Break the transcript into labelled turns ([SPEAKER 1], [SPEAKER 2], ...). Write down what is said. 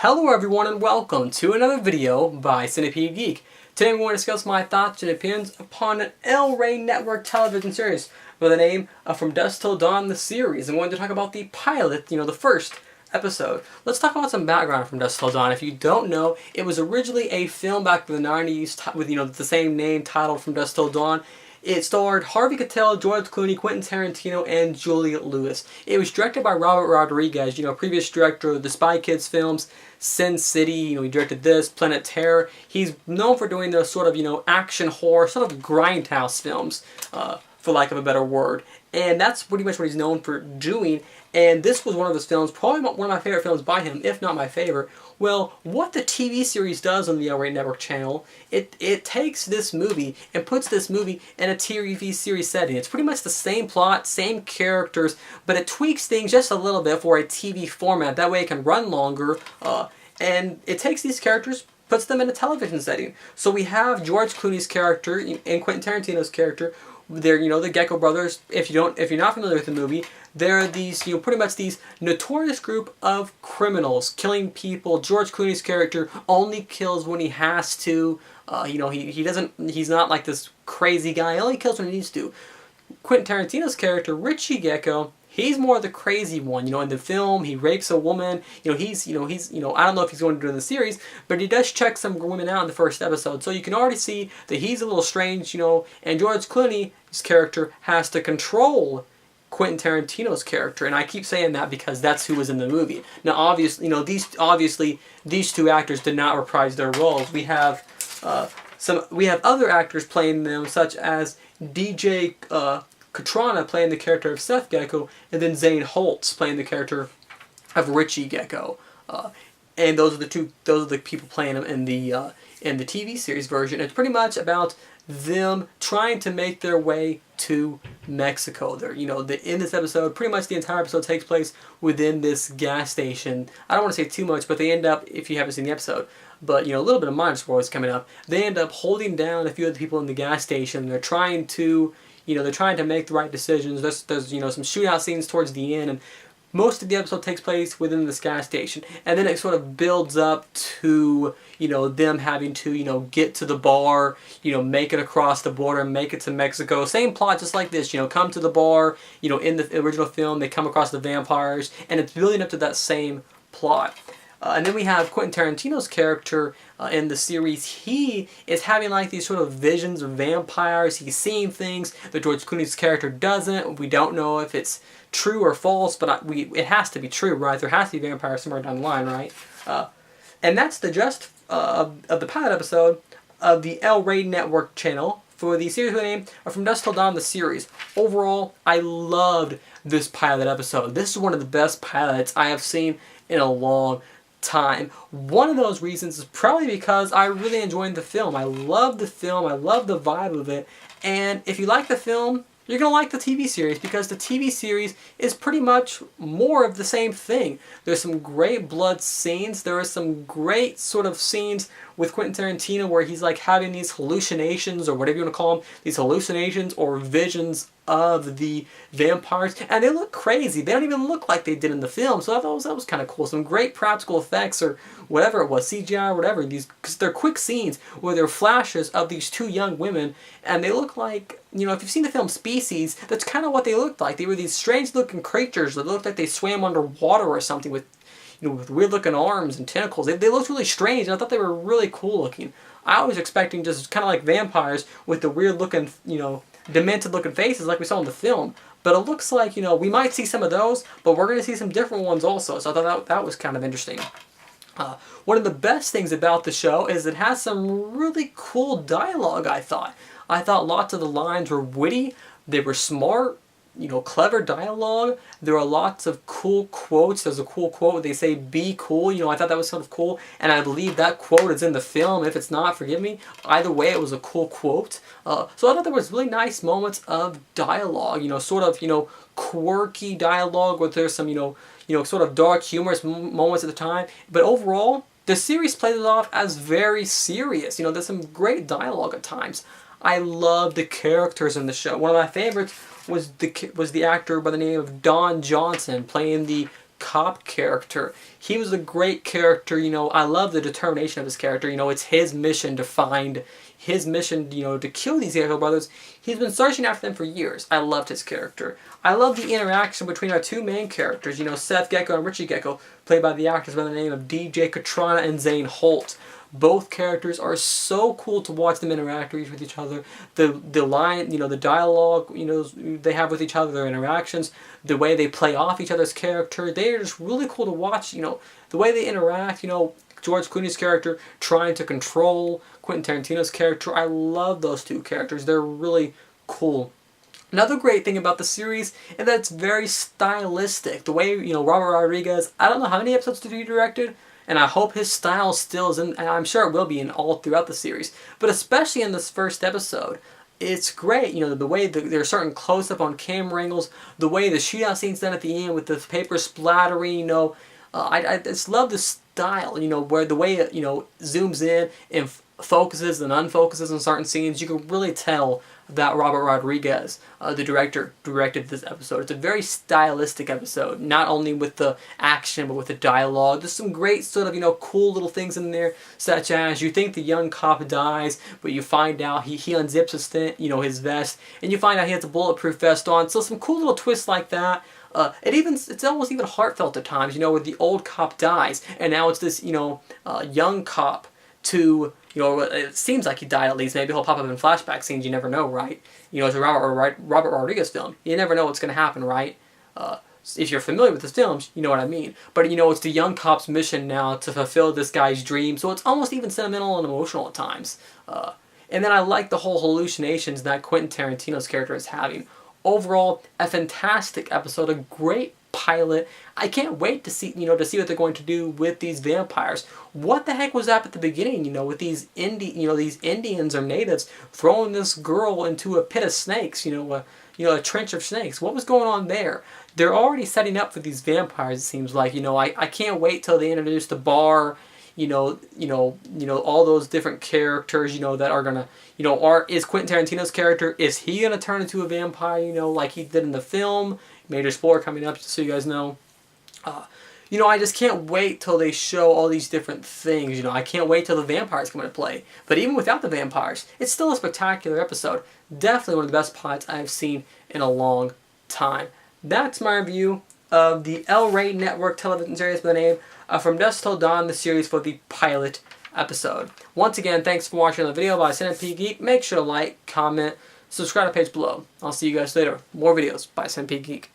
[SPEAKER 1] Hello everyone and welcome to another video by Centipede Geek. Today I'm going to discuss my thoughts and opinions upon an L-Ray network television series by the name of From Dusk Till Dawn, the series. I'm going to talk about the pilot, the first episode. Let's talk about some background from Dusk Till Dawn. If you don't know, it was originally a film back in the 90s with the same name titled From Dusk Till Dawn. It starred Harvey Keitel, George Clooney, Quentin Tarantino, and Julia Lewis. It was directed by Robert Rodriguez, previous director of the Spy Kids films, Sin City, he directed this, Planet Terror. He's known for doing those sort of, action horror, sort of grindhouse films, for lack of a better word. And that's pretty much what he's known for doing. And this was one of his films, probably one of my favorite films by him, if not my favorite. Well, what the TV series does on the L-Ray Network channel, it takes this movie and puts this movie in a TV series setting. It's pretty much the same plot, same characters, but it tweaks things just a little bit for a TV format. That way it can run longer, and it takes these characters, puts them in a television setting. So we have George Clooney's character and Quentin Tarantino's character. They're, the Gecko brothers. If you're not familiar with the movie, they're these, pretty much these notorious group of criminals killing people. George Clooney's character only kills when he has to. He's not like this crazy guy. He only kills when he needs to. Quentin Tarantino's character, Richie Gecko, he's more the crazy one. In the film, he rapes a woman. I don't know if he's going to do it in the series, but he does check some women out in the first episode. So you can already see that he's a little strange, and George Clooney's character has to control Quentin Tarantino's character, and I keep saying that because that's who was in the movie. Now, obviously, these two actors did not reprise their roles. We have other actors playing them, such as DJ Katrana playing the character of Seth Gecko, and then Zane Holtz playing the character of Richie Gecko. And those are the people playing them in the TV series version. It's pretty much about them trying to make their way to Mexico. In this episode, pretty much the entire episode takes place within this gas station. I don't want to say too much, but they end up, if you haven't seen the episode, but a little bit of minor spoilers coming up. They end up holding down a few of the people in the gas station. They're trying to, make the right decisions. There's some shootout scenes towards the end, and most of the episode takes place within this gas station, and then it sort of builds up to, them having to, get to the bar, make it across the border, make it to Mexico. Same plot, just like this, come to the bar, in the original film, they come across the vampires, and it's building up to that same plot. And then we have Quentin Tarantino's character in the series. He is having like these sort of visions of vampires. He's seeing things that George Clooney's character doesn't. We don't know if it's true or false, but it has to be true, right? There has to be vampires somewhere down the line, right? And that's the gist of the pilot episode of the L-Ray Network channel for the series with the name of From Dusk Till Dawn, the series. Overall, I loved this pilot episode. This is one of the best pilots I have seen in a long time. One of those reasons is probably because I really enjoyed the film. I love the film. I love the vibe of it. And if you like the film, you're going to like the TV series, because the TV series is pretty much more of the same thing. There's some great blood scenes. There are some great sort of scenes with Quentin Tarantino where he's like having these hallucinations, or whatever you want to call them, these hallucinations or visions of the vampires, and they look crazy. They don't even look like they did in the film, so I thought that was kind of cool. Some great practical effects, or whatever it was, CGI or whatever, because they're quick scenes where there are flashes of these two young women, and they look like, if you've seen the film Species, that's kind of what they looked like. They were these strange looking creatures that looked like they swam underwater or something with weird looking arms and tentacles. They looked really strange, and I thought they were really cool looking. I was expecting just kind of like vampires with the weird looking, demented looking faces like we saw in the film. But it looks like, we might see some of those, but we're going to see some different ones also. So I thought that was kind of interesting. One of the best things about the show is it has some really cool dialogue, I thought. I thought lots of the lines were witty, they were smart, clever dialogue. There are lots of cool quotes. There's a cool quote where they say, "Be cool." I thought that was sort of cool, and I believe that quote is in the film. If it's not, forgive me. Either way, it was a cool quote. So I thought there was really nice moments of dialogue, sort of, quirky dialogue where there's some, sort of dark, humorous moments at the time. But overall, the series plays it off as very serious. There's some great dialogue at times. I love the characters in the show. One of my favorites was the actor by the name of Don Johnson playing the cop character. He was a great character, you know. I love the determination of his character. You know, it's his mission to find, his mission, you know, to kill these Gecko brothers. He's been searching after them for years. I loved his character. I love the interaction between our two main characters, you know, Seth Gecko and Richie Gecko, played by the actors by the name of DJ Katrana and Zane Holt. Both characters are so cool to watch them interact with each other. The line, you know, the dialogue, you know, they have with each other, their interactions, the way they play off each other's character, they're just really cool to watch, you know, the way they interact, you know, George Clooney's character trying to control Quentin Tarantino's character. I love those two characters. They're really cool. Another great thing about the series is that it's very stylistic. The way, you know, Robert Rodriguez, I don't know how many episodes did he directed, and I hope his style still is in, and I'm sure it will be in all throughout the series, but especially in this first episode, it's great. You know, the way there's certain close-up on camera angles, the way the shootout scene's done at the end with the paper splattering, you know, I just love the style, you know, where the way it, you know, zooms in and focuses and unfocuses on certain scenes. You can really tell that Robert Rodriguez, the director, directed this episode. It's a very stylistic episode, not only with the action, but with the dialogue. There's some great sort of, you know, cool little things in there, such as you think the young cop dies, but you find out he unzips his, you know, his vest, and you find out he has a bulletproof vest on. So some cool little twists like that. It's almost even heartfelt at times, you know, where the old cop dies, and now it's this, you know, young cop to, you know, it seems like he died at least. Maybe he'll pop up in flashback scenes. You never know, right? You know, it's a Robert Rodriguez film. You never know what's going to happen, right? If you're familiar with his films, you know what I mean. But, you know, it's the young cop's mission now to fulfill this guy's dream. So it's almost even sentimental and emotional at times. And then I like the whole hallucinations that Quentin Tarantino's character is having. Overall, a fantastic episode, a great pilot. I can't wait to see, you know, to see what they're going to do with these vampires. What the heck was that at the beginning, you know, with these these Indians or natives throwing this girl into a pit of snakes, you know, a trench of snakes. What was going on there? They're already setting up for these vampires, it seems like. You know, I can't wait till they introduce the bar, you know, all those different characters, you know, that are gonna, you know, is Quentin Tarantino's character, is he gonna turn into a vampire, you know, like he did in the film? Major spoiler coming up, just so you guys know. You know, I just can't wait till they show all these different things, you know. I can't wait till the vampires come into play. But even without the vampires, it's still a spectacular episode. Definitely one of the best pilots I've seen in a long time. That's my review of the L-Ray Network television series by the name From Dusk Till Dawn, the series for the pilot episode. Once again, thanks for watching the video by Centipede Geek. Make sure to like, comment, subscribe to the page below. I'll see you guys later. More videos by Centipede Geek.